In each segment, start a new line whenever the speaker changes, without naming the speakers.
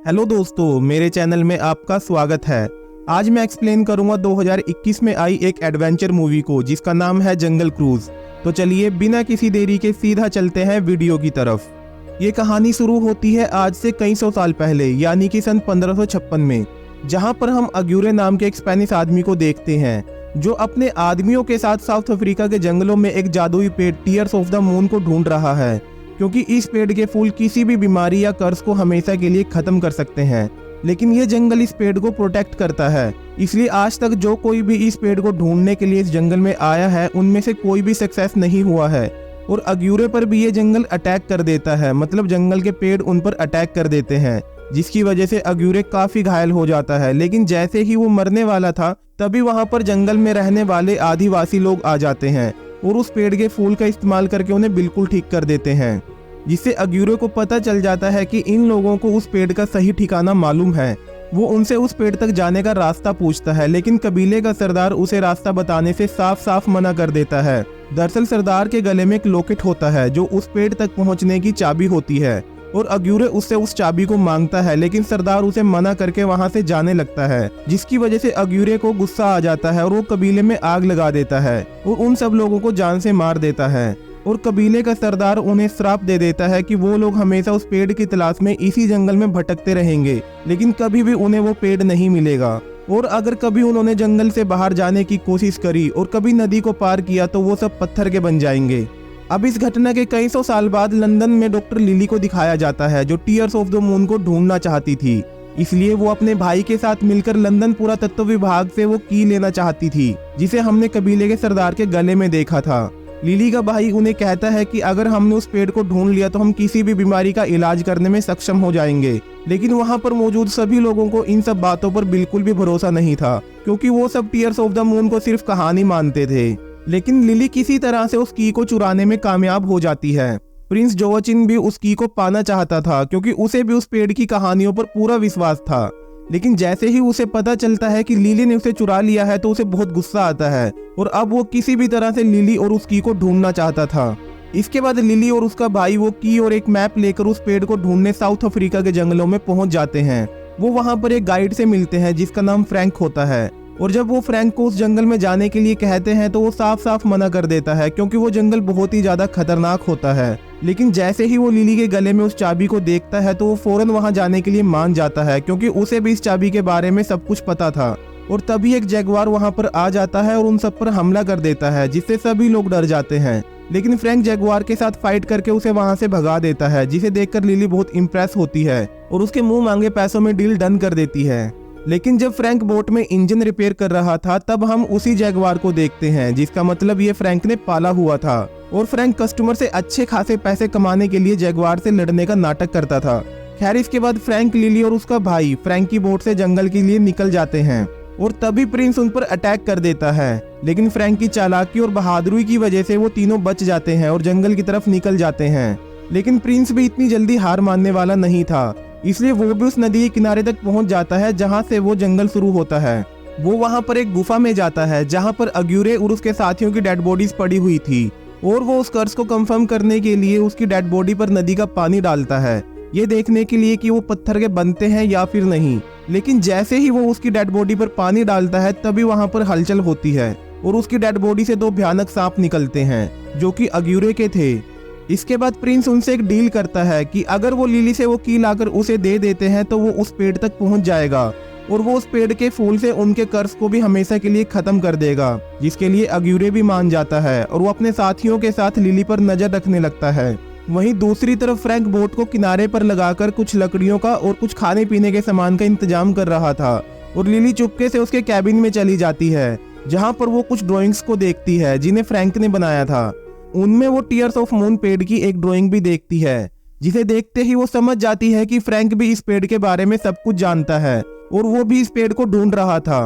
Hello दोस्तों, मेरे channel में आपका स्वागत है। आज मैं एक्सप्लेन करूंगा 2021 में आई एक एडवेंचर मूवी को जिसका नाम है जंगल क्रूज। तो चलिए बिना किसी देरी के सीधा चलते हैं वीडियो की तरफ। ये कहानी शुरू होती है आज से कई सौ साल पहले, यानी कि सन 1556 में, जहां पर हम अग्यूरे नाम के एक स्पेनिश आदमी को देखते हैं जो अपने आदमियों के साथ साउथ अफ्रीका के जंगलों में एक जादुई पेड़ टीयर्स ऑफ द मून को ढूंढ रहा है, क्योंकि इस पेड़ के फूल किसी भी बीमारी या कर्ज को हमेशा के लिए खत्म कर सकते हैं। लेकिन ये जंगल इस पेड़ को प्रोटेक्ट करता है, इसलिए आज तक जो कोई भी इस पेड़ को ढूंढने के लिए इस जंगल में आया है उनमें से कोई भी सक्सेस नहीं हुआ है। और अग्यूरे पर भी ये जंगल अटैक कर देता है, मतलब जंगल के पेड़ उन पर अटैक कर देते हैं, जिसकी वजह से अग्यूरे काफी घायल हो जाता है। लेकिन जैसे ही वो मरने वाला था तभी वहां पर जंगल में रहने वाले आदिवासी लोग आ जाते हैं और उस पेड़ के फूल का इस्तेमाल करके उन्हें बिल्कुल ठीक कर देते हैं, जिससे अग्यूरे को पता चल जाता है कि इन लोगों को उस पेड़ का सही ठिकाना मालूम है। वो उनसे उस पेड़ तक जाने का रास्ता पूछता है, लेकिन कबीले का सरदार उसे रास्ता बताने से साफ साफ मना कर देता है। दरअसल सरदार के गले में एक लॉकेट होता है जो उस पेड़ तक पहुंचने की चाबी होती है, और अग्यूरे उससे उस चाबी को मांगता है, लेकिन सरदार उसे मना करके वहां से जाने लगता है, जिसकी वजह से अग्यूरे को गुस्सा आ जाता है और वो कबीले में आग लगा देता है और उन सब लोगों को जान से मार देता है। और कबीले का सरदार उन्हें श्राप दे देता है कि वो लोग हमेशा उस पेड़ की तलाश में इसी जंगल में भटकते रहेंगे, लेकिन कभी भी उन्हें वो पेड़ नहीं मिलेगा। और अगर कभी उन्होंने जंगल से बाहर जाने की कोशिश करी और कभी नदी को पार किया तो वो सब पत्थर के बन जाएंगे। अब इस घटना के कई सौ साल बाद लंदन में डॉक्टर लिली को दिखाया जाता है, जो टीयर्स ऑफ द मून को ढूंढना चाहती थी। इसलिए वो अपने भाई के साथ मिलकर लंदन पुरातत्व विभाग से वो की लेना चाहती थी, जिसे हमने कबीले के सरदार के गले में देखा था। लिली का भाई उन्हें कहता है कि अगर हमने उस पेड़ को ढूंढ लिया तो हम किसी भी बीमारी का इलाज करने में सक्षम हो जाएंगे। लेकिन वहां पर मौजूद सभी लोगों को इन सब बातों पर बिल्कुल भी भरोसा नहीं था, क्योंकि वो सब टीयर्स ऑफ द मून को सिर्फ कहानी मानते थे। लेकिन लिली किसी तरह से उस की को चुराने में कामयाब हो जाती है। प्रिंस जोआचिन भी उस की को पाना चाहता था, क्योंकि उसे भी उस पेड़ की कहानियों पर पूरा विश्वास था। लेकिन जैसे ही उसे पता चलता है कि लिली ने उसे चुरा लिया है तो उसे बहुत गुस्सा आता है, और अब वो किसी भी तरह से लिली और उस की को ढूंढना चाहता था। इसके बाद लिली और उसका भाई वो की और एक मैप लेकर उस पेड़ को ढूंढने साउथ अफ्रीका के जंगलों में पहुंच जाते हैं। वो वहां पर एक गाइड से मिलते हैं जिसका नाम फ्रैंक होता है, और जब वो फ्रैंक को उस जंगल में जाने के लिए कहते हैं तो वो साफ साफ मना कर देता है, क्योंकि वो जंगल बहुत ही ज्यादा खतरनाक होता है। लेकिन जैसे ही वो लिली के गले में उस चाबी को देखता है तो वो फौरन वहां जाने के लिए मान जाता है, क्योंकि उसे भी इस चाबी के बारे में सब कुछ पता था। और तभी एक जैगुआर वहां पर आ जाता है और उन सब पर हमला कर देता है, जिससे सभी लोग डर जाते हैं। लेकिन फ्रैंक जैगुआर के साथ फाइट करके उसे वहां से भगा देता है, जिसे देखकर लिली बहुत इंप्रेस होती है और उसके मुंह मांगे पैसों में डील डन कर देती है। लेकिन जब फ्रैंक बोट में इंजन रिपेयर कर रहा था तब हम उसी जैगुआर को देखते हैं, जिसका मतलब ये फ्रैंक ने पाला हुआ था। और फ्रैंक कस्टमर से अच्छे खासे पैसे कमाने के लिए जैगुआर से लड़ने का नाटक करता था। खैर इसके बाद फ्रैंक, लिली और उसका भाई फ्रैंक की बोट से जंगल के लिए निकल जाते हैं, और तभी प्रिंस उन पर अटैक कर देता है। लेकिन फ्रैंक की चालाकी और बहादुरी की वजह से वो तीनों बच जाते हैं और जंगल की तरफ निकल जाते हैं। लेकिन प्रिंस भी इतनी जल्दी हार मानने वाला नहीं था, इसलिए वो भी उस नदी के किनारे तक पहुंच जाता है जहां से वो जंगल शुरू होता है। वो वहां पर एक गुफा में जाता है जहां पर अग्यूरे और उसके साथियों की डेड बॉडीज पड़ी हुई थी, और वो उस कर्ज को कंफर्म करने के लिए उसकी डेड बॉडी पर नदी का पानी डालता है, ये देखने के लिए कि वो पत्थर के बनते हैं या फिर नहीं। लेकिन जैसे ही वो उसकी डेड बॉडी पर पानी डालता है तभी वहां पर हलचल होती है और उसकी डेड बॉडी से दो भयानक सांप निकलते हैं जो कि अग्यूरे के थे। इसके बाद प्रिंस उनसे एक डील करता है कि अगर वो लिली से वो की लाकर उसे दे देते हैं तो वो उस पेड़ तक पहुंच जाएगा और वो उस पेड़ के फूल से उनके कर्ज को भी हमेशा के लिए खत्म कर देगा, जिसके लिए अग्यूरे भी मान जाता है और वो अपने साथियों के साथ लिली पर नजर रखने लगता है। वहीं दूसरी तरफ फ्रैंक बोट को किनारे पर लगाकर कुछ लकड़ियों का और कुछ खाने पीने के सामान का इंतजाम कर रहा था, और लिली चुपके से उसके कैबिन में चली जाती है जहाँ पर वो कुछ ड्रॉइंग्स को देखती है जिन्हें फ्रैंक ने बनाया था। उनमें वो टीयर्स ऑफ मून पेड़ की एक ड्राइंग भी देखती है, जिसे देखते ही वो समझ जाती है कि फ्रैंक भी इस पेड़ के बारे में सब कुछ जानता है और वो भी इस पेड़ को ढूंढ रहा था,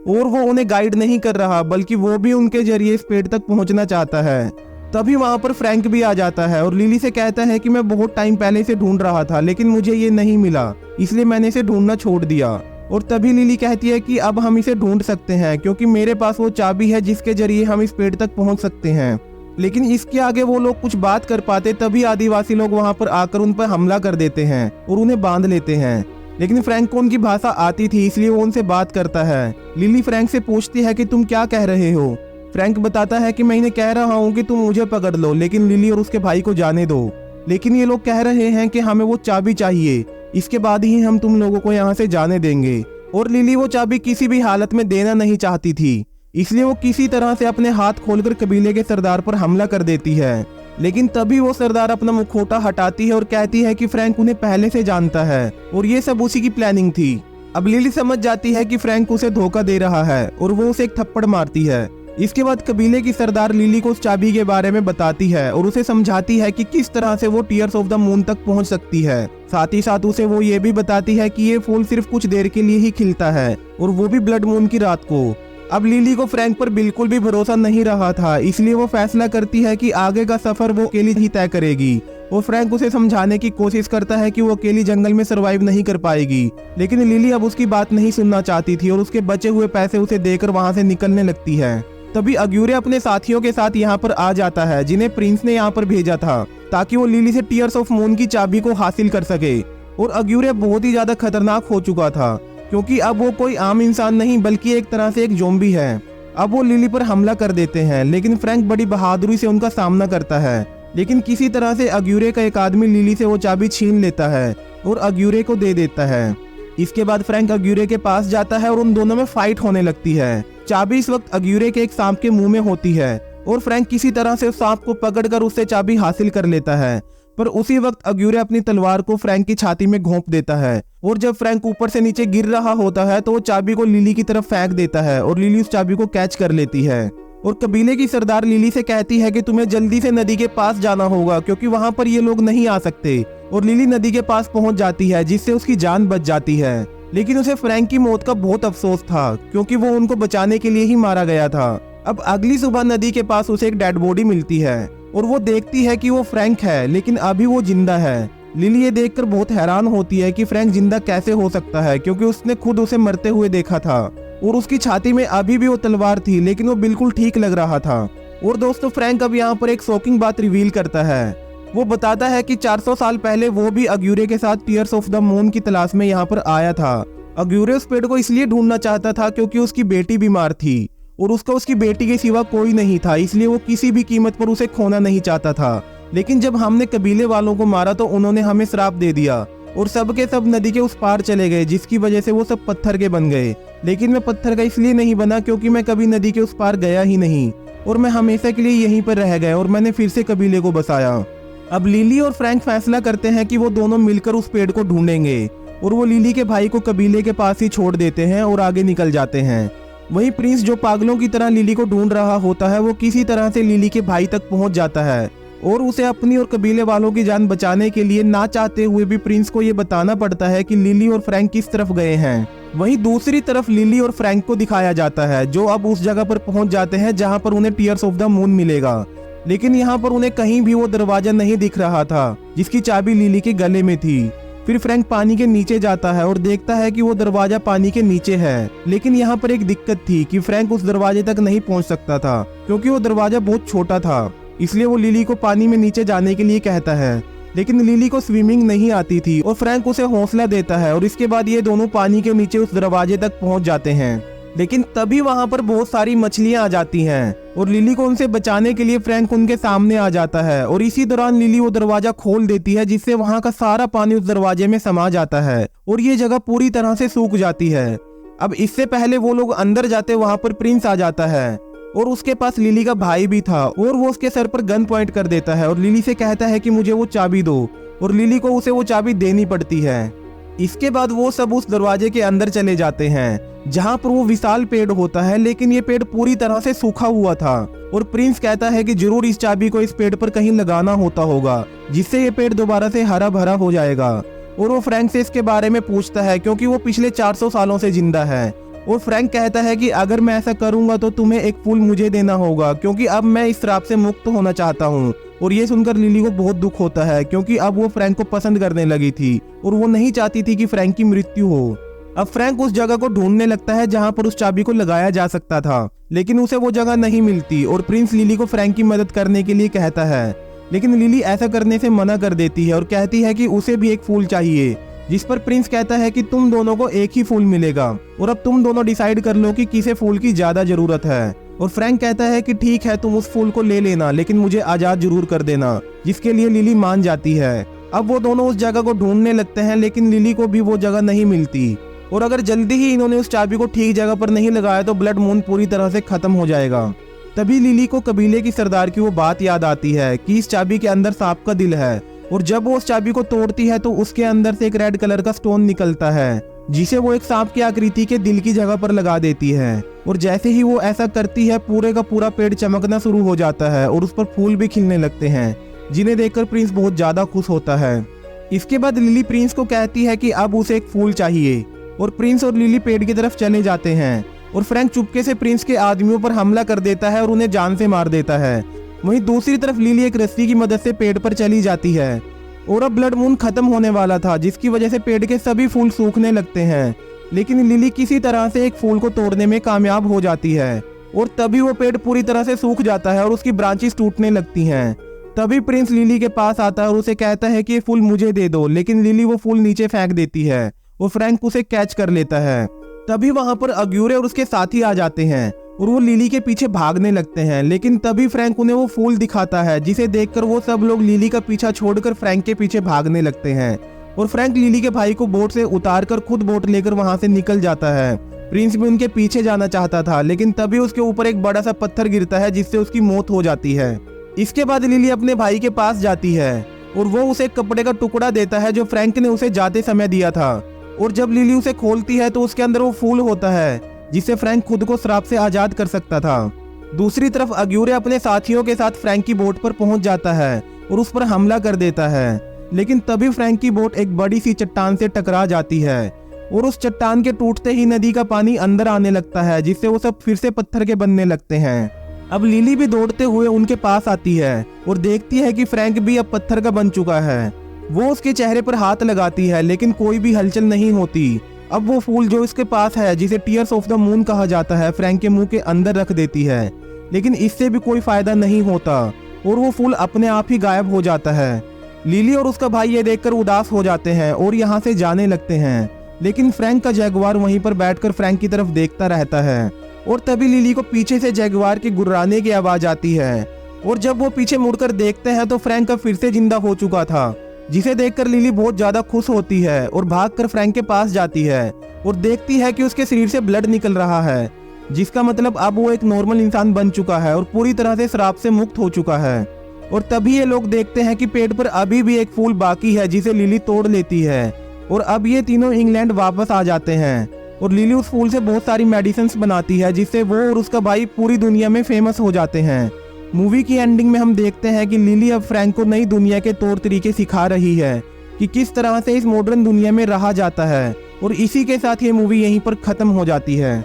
और वो उन्हें गाइड नहीं कर रहा बल्कि वो भी उनके जरिए इस पेड़ तक पहुंचना चाहता है। तभी वहां पर फ्रैंक भी आ जाता है और लिली से कहता है कि मैं बहुत टाइम पहले इसे ढूंढ रहा था, लेकिन मुझे ये नहीं मिला, इसलिए मैंने इसे ढूंढना छोड़ दिया। और तभी लिली कहती है कि अब हम इसे ढूंढ सकते हैं, क्योंकि मेरे पास वो चाबी है जिसके जरिए हम इस पेड़ तक पहुंच सकते हैं। लेकिन इसके आगे वो लोग कुछ बात कर पाते तभी आदिवासी लोग वहां पर आकर उन पर हमला कर देते हैं और उन्हें बांध लेते हैं। लेकिन फ्रैंक को उनकी भाषा आती थी, इसलिए वो उनसे बात करता है। लिली फ्रैंक से पूछती है कि तुम क्या कह रहे हो। फ्रैंक बताता है कि मैं इन्हें कह रहा हूँ कि तुम मुझे पकड़ लो, लेकिन लिली और उसके भाई को जाने दो। लेकिन ये लोग कह रहे हैं कि हमें वो चाबी चाहिए, इसके बाद ही हम तुम लोगों को यहाँ से जाने देंगे। और लिली वो चाबी किसी भी हालत में देना नहीं चाहती थी, इसलिए वो किसी तरह से अपने हाथ खोलकर कबीले के सरदार पर हमला कर देती है। लेकिन तभी वो सरदार अपना मुखौटा हटाती है और कहती है कि फ्रैंक उन्हें पहले से जानता है और ये सब उसी की प्लानिंग थी। अब लिली समझ जाती है कि फ्रैंक उसे धोखा दे रहा है और वो उसे एक थप्पड़ मारती है। इसके बाद कबीले की सरदार लिली को उस चाबी के बारे में बताती है और उसे समझाती है कि किस तरह से वो टीयर्स ऑफ द मून तक पहुंच सकती है। साथ ही साथ उसे वो ये भी बताती है कि ये फूल सिर्फ कुछ देर के लिए ही खिलता है और वो भी ब्लड मून की रात को। अब लिली को फ्रैंक पर बिल्कुल भी भरोसा नहीं रहा था, इसलिए वो फैसला करती है कि आगे का सफर वो अकेली ही तय करेगी। और फ्रैंक उसे समझाने की कोशिश करता है कि वो अकेली जंगल में सरवाइव नहीं कर पाएगी, लेकिन लिली अब उसकी बात नहीं सुनना चाहती थी और उसके बचे हुए पैसे उसे देकर वहां से निकलने लगती है। तभी अग्यूरे अपने साथियों के साथ यहाँ पर आ जाता है, जिन्हें प्रिंस ने यहाँ पर भेजा था ताकि वो लिली से टीयर्स ऑफ मून की चाबी को हासिल कर सके। और अग्यूरे बहुत ही ज्यादा खतरनाक हो चुका था, क्योंकि अब वो कोई आम इंसान नहीं बल्कि एक तरह से एक ज़ॉम्बी है। अब वो लिली पर हमला कर देते हैं, लेकिन फ्रैंक बड़ी बहादुरी से उनका सामना करता है। लेकिन किसी तरह से अग्यूरे का एक आदमी लिली से वो चाबी छीन लेता है और अग्यूरे को दे देता है। इसके बाद फ्रैंक अग्यूरे के पास जाता है और उन दोनों में फाइट होने लगती है। चाबी इस वक्त अग्यूरे के एक सांप के मुंह में होती है और फ्रैंक किसी तरह से उस सांप को पकड़कर उससे चाबी हासिल कर लेता है। पर उसी वक्त अग्यूरे अपनी तलवार को फ्रैंक की छाती में घोंप देता है और जब फ्रैंक ऊपर से नीचे गिर रहा होता है तो वो चाबी को लिली की तरफ फेंक देता है और लिली उस चाबी को कैच कर लेती है। और कबीले की सरदार लिली से कहती है कि तुम्हें जल्दी से नदी के पास जाना होगा, क्योंकि वहां पर ये लोग नहीं आ सकते। और लिली नदी के पास पहुंच जाती है, जिससे उसकी जान बच जाती है। लेकिन उसे फ्रैंक की मौत का बहुत अफसोस था, क्योंकि वो उनको बचाने के लिए ही मारा गया था। अब अगली सुबह नदी के पास उसे एक डेड बॉडी मिलती है और वो देखती है कि वो फ्रैंक है, लेकिन अभी वो जिंदा है। लिली ये देखकर बहुत हैरान होती है कि फ्रैंक जिंदा कैसे हो सकता है, क्योंकि उसने खुद उसे मरते हुए देखा था और उसकी छाती में अभी भी वो तलवार थी, लेकिन वो बिल्कुल ठीक लग रहा था। और दोस्तों, फ्रैंक अब यहाँ पर एक शॉकिंग बात रिवील करता है। वो बताता है कि 400 साल पहले वो भी अग्यूरे के साथ टीयर्स ऑफ द मून की तलाश में यहाँ पर आया था। अग्यूरे उस पेड़ को इसलिए ढूंढना चाहता था क्योंकि उसकी बेटी बीमार थी और उसका उसकी बेटी के सिवा कोई नहीं था, इसलिए वो किसी भी कीमत पर उसे खोना नहीं चाहता था। लेकिन जब हमने कबीले वालों को मारा तो उन्होंने हमें श्राप दे दिया और सब के सब नदी के उस पार चले गए, जिसकी वजह से वो सब पत्थर के बन गए। लेकिन मैं पत्थर का इसलिए नहीं बना क्योंकि मैं कभी नदी के उस पार गया ही नहीं और मैं हमेशा के लिए यहीं पर रह गया और मैंने फिर से कबीले को बसाया। अब लिली और फ्रैंक फैसला करते हैं कि वो दोनों मिलकर उस पेड़ को ढूंढेंगे और वो लिली के भाई को कबीले के पास ही छोड़ देते हैं और आगे निकल जाते हैं। वहीं प्रिंस, जो पागलों की तरह लिली को ढूंढ रहा होता है, वो किसी तरह से लिली के भाई तक पहुंच जाता है और उसे अपनी और कबीले वालों की जान बचाने के लिए ना चाहते हुए भी प्रिंस को ये बताना पड़ता है कि लिली और फ्रैंक किस तरफ गए हैं। वहीं दूसरी तरफ लिली और फ्रैंक को दिखाया जाता है, जो अब उस जगह पर पहुंच जाते हैं जहां पर उन्हें टीयर्स ऑफ द मून मिलेगा। लेकिन यहाँ पर उन्हें कहीं भी वो दरवाजा नहीं दिख रहा था जिसकी चाबी लिली के गले में थी। फिर फ्रैंक पानी के नीचे जाता है और देखता है कि वो दरवाजा पानी के नीचे है। लेकिन यहाँ पर एक दिक्कत थी कि फ्रैंक उस दरवाजे तक नहीं पहुँच सकता था, क्योंकि वो दरवाजा बहुत छोटा था। इसलिए वो लिली को पानी में नीचे जाने के लिए कहता है, लेकिन लिली को स्विमिंग नहीं आती थी और फ्रैंक उसे हौसला देता है और इसके बाद ये दोनों पानी के नीचे उस दरवाजे तक पहुंच जाते हैं। लेकिन तभी वहां पर बहुत सारी मछलियां आ जाती हैं और लिली को उनसे बचाने के लिए फ्रैंक उनके सामने आ जाता है और इसी दौरान लिली वो दरवाजा खोल देती है, जिससे वहां का सारा पानी उस दरवाजे में समा जाता है और ये जगह पूरी तरह से सूख जाती है। अब इससे पहले वो लोग अंदर जाते वहां पर प्रिंस आ जाता है और उसके पास लिली का भाई भी था और वो उसके सर पर गन पॉइंट कर देता है और लिली से कहता है कि मुझे वो चाबी दो और लिली को उसे वो चाबी देनी पड़ती है। इसके बाद वो सब उस दरवाजे के अंदर चले जाते हैं जहां पर वो विशाल पेड़ होता है, लेकिन ये पेड़ पूरी तरह से सूखा हुआ था और प्रिंस कहता है कि जरूर इस चाबी को इस पेड़ पर कहीं लगाना होता होगा, जिससे ये पेड़ दोबारा से हरा भरा हो जाएगा। और वो फ्रैंक से इसके बारे में पूछता है क्योंकि वो पिछले 400 सालों से जिंदा है। और फ्रैंक कहता है कि अगर मैं ऐसा करूंगा तो तुम्हें एक फूल मुझे देना होगा, क्योंकि अब मैं इस श्राप से मुक्त होना चाहता हूँ। और ये सुनकर लिली को बहुत दुख होता है, क्योंकि अब वो फ्रैंक को पसंद करने लगी थी और वो नहीं चाहती थी कि फ्रैंक की मृत्यु हो। अब फ्रैंक उस जगह को ढूंढने लगता है जहां पर उस चाबी को लगाया जा सकता था, लेकिन उसे वो जगह नहीं मिलती और प्रिंस लिली को फ्रैंक की मदद करने के लिए कहता है। लेकिन लिली ऐसा करने से मना कर देती है और कहती है कि उसे भी एक फूल चाहिए, जिस पर प्रिंस कहता है कि तुम दोनों को एक ही फूल मिलेगा और अब तुम दोनों डिसाइड कर लो कि किसे फूल की ज्यादा जरूरत है। और फ्रैंक कहता है कि ठीक है, तुम उस फूल को ले लेना, लेकिन मुझे आजाद जरूर कर देना, जिसके लिए लिली मान जाती है। अब वो दोनों उस जगह को ढूंढने लगते हैं, लेकिन लिली को भी वो जगह नहीं मिलती और अगर जल्दी ही इन्होंने उस चाबी को ठीक जगह पर नहीं लगाया तो ब्लड मून पूरी तरह से खत्म हो जाएगा। तभी लिली को कबीले की सरदार की वो बात याद आती है कि इस चाबी के अंदर सांप का दिल है और जब वो उस चाबी को तोड़ती है तो उसके अंदर से एक रेड कलर का स्टोन निकलता है, जिसे वो एक सांप की आकृति के दिल की जगह पर लगा देती है। और जैसे ही वो ऐसा करती है, पूरे का पूरा पेड़ चमकना शुरू हो जाता है और उस पर फूल भी खिलने लगते हैं, जिन्हें देखकर प्रिंस बहुत ज्यादा खुश होता है। इसके बाद लिली प्रिंस को कहती है कि अब उसे एक फूल चाहिए और प्रिंस और लिली पेड़ की तरफ चले जाते हैं और फ्रैंक चुपके से प्रिंस के आदमियों पर हमला कर देता है और उन्हें जान से मार देता है। वहीं दूसरी तरफ लिली एक रस्सी की मदद से पेड़ पर चली जाती है और अब ब्लड मून खत्म होने वाला था, जिसकी वजह से पेड़ के सभी फूल सूखने लगते हैं, लेकिन लिली किसी तरह से एक फूल को तोड़ने में कामयाब हो जाती है और तभी वो पेड़ पूरी तरह से सूख जाता है और उसकी ब्रांचेस टूटने लगती हैं। तभी प्रिंस लिली के पास आता है और उसे कहता है कि ये फूल मुझे दे दो, लेकिन लिली वो फूल नीचे फेंक देती है और फ्रैंक उसे कैच कर लेता है। तभी वहां पर अग्यूरे और उसके साथी आ जाते हैं और वो लिली के पीछे भागने लगते हैं, लेकिन तभी फ्रैंक उन्हें वो फूल दिखाता है, जिसे देखकर वो सब लोग लिली का पीछा छोड़कर फ्रैंक के पीछे भागने लगते हैं और फ्रैंक लिली के भाई को बोट से उतारकर खुद बोट लेकर वहां से निकल जाता है। प्रिंस भी उनके पीछे जाना चाहता था, लेकिन तभी उसके ऊपर एक बड़ा सा पत्थर गिरता है, जिससे उसकी मौत हो जाती है। इसके बाद लिली अपने भाई के पास जाती है और वो उसे एक कपड़े का टुकड़ा देता है जो फ्रैंक ने उसे जाते समय दिया था और जब लिली उसे खोलती है तो उसके अंदर वो फूल होता है, जिससे फ्रैंक खुद को श्राप से आजाद कर सकता था। दूसरी तरफ अग्यूरे अपने साथियों के साथ फ्रैंक की बोट पर पहुंच जाता है और उस पर हमला कर देता है, लेकिन तभी फ्रैंक की बोट एक बड़ी सी चट्टान से टकरा जाती है और उस चट्टान के टूटते ही नदी का पानी अंदर आने लगता है, जिससे वो सब फिर से पत्थर के बनने लगते हैं। अब लिली भी दौड़ते हुए उनके पास आती है और देखती है कि फ्रैंक भी अब पत्थर का बन चुका है। वो उसके चेहरे पर हाथ लगाती है, लेकिन कोई भी हलचल नहीं होती। अब वो फूल जो इसके पास है, जिसे टीयर्स ऑफ द मून कहा जाता है, फ्रैंक के मुंह के अंदर रख देती है, लेकिन इससे भी कोई फायदा नहीं होता और वो फूल अपने आप ही गायब हो जाता है। लिली और उसका भाई ये देखकर उदास हो जाते हैं और यहाँ से जाने लगते हैं, लेकिन फ्रैंक का जैगुआर वहीं पर बैठकर फ्रैंक की तरफ देखता रहता है और तभी लिली को पीछे से जैगुआर के गुर्राने की आवाज आती है और जब वो पीछे मुड़कर देखते हैं तो फ्रैंक अब फिर से जिंदा हो चुका था, जिसे देखकर लिली बहुत ज्यादा खुश होती है और भागकर फ्रैंक के पास जाती है और देखती है कि उसके शरीर से ब्लड निकल रहा है, जिसका मतलब अब वो एक नॉर्मल इंसान बन चुका है और पूरी तरह से श्राप से मुक्त हो चुका है। और तभी ये लोग देखते हैं कि पेड़ पर अभी भी एक फूल बाकी है, जिसे लिली तोड़ लेती है और अब ये तीनों इंग्लैंड वापस आ जाते हैं और लिली उस फूल से बहुत सारी मेडिसिन बनाती है, जिससे वो और उसका भाई पूरी दुनिया में फेमस हो जाते हैं। मूवी की एंडिंग में हम देखते हैं कि लिली अब फ्रैंक को नई दुनिया के तौर तरीके सिखा रही है कि किस तरह से इस मॉडर्न दुनिया में रहा जाता है और इसी के साथ ये मूवी यहीं पर खत्म हो जाती है।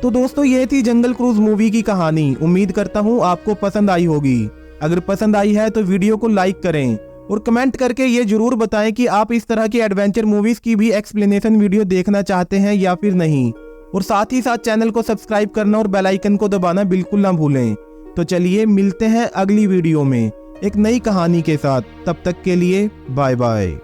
तो दोस्तों, ये थी जंगल क्रूज मूवी की कहानी। उम्मीद करता हूँ आपको पसंद आई होगी। अगर पसंद आई है तो वीडियो को लाइक करें और कमेंट करके ये जरूर बताएं कि आप इस तरह की एडवेंचर मूवीज की भी एक्सप्लेनेशन वीडियो देखना चाहते हैं या फिर नहीं। और साथ ही साथ चैनल को सब्सक्राइब करना और बेल आइकन को दबाना बिल्कुल ना भूलें। तो चलिए मिलते हैं अगली वीडियो में एक नई कहानी के साथ। तब तक के लिए बाय बाय।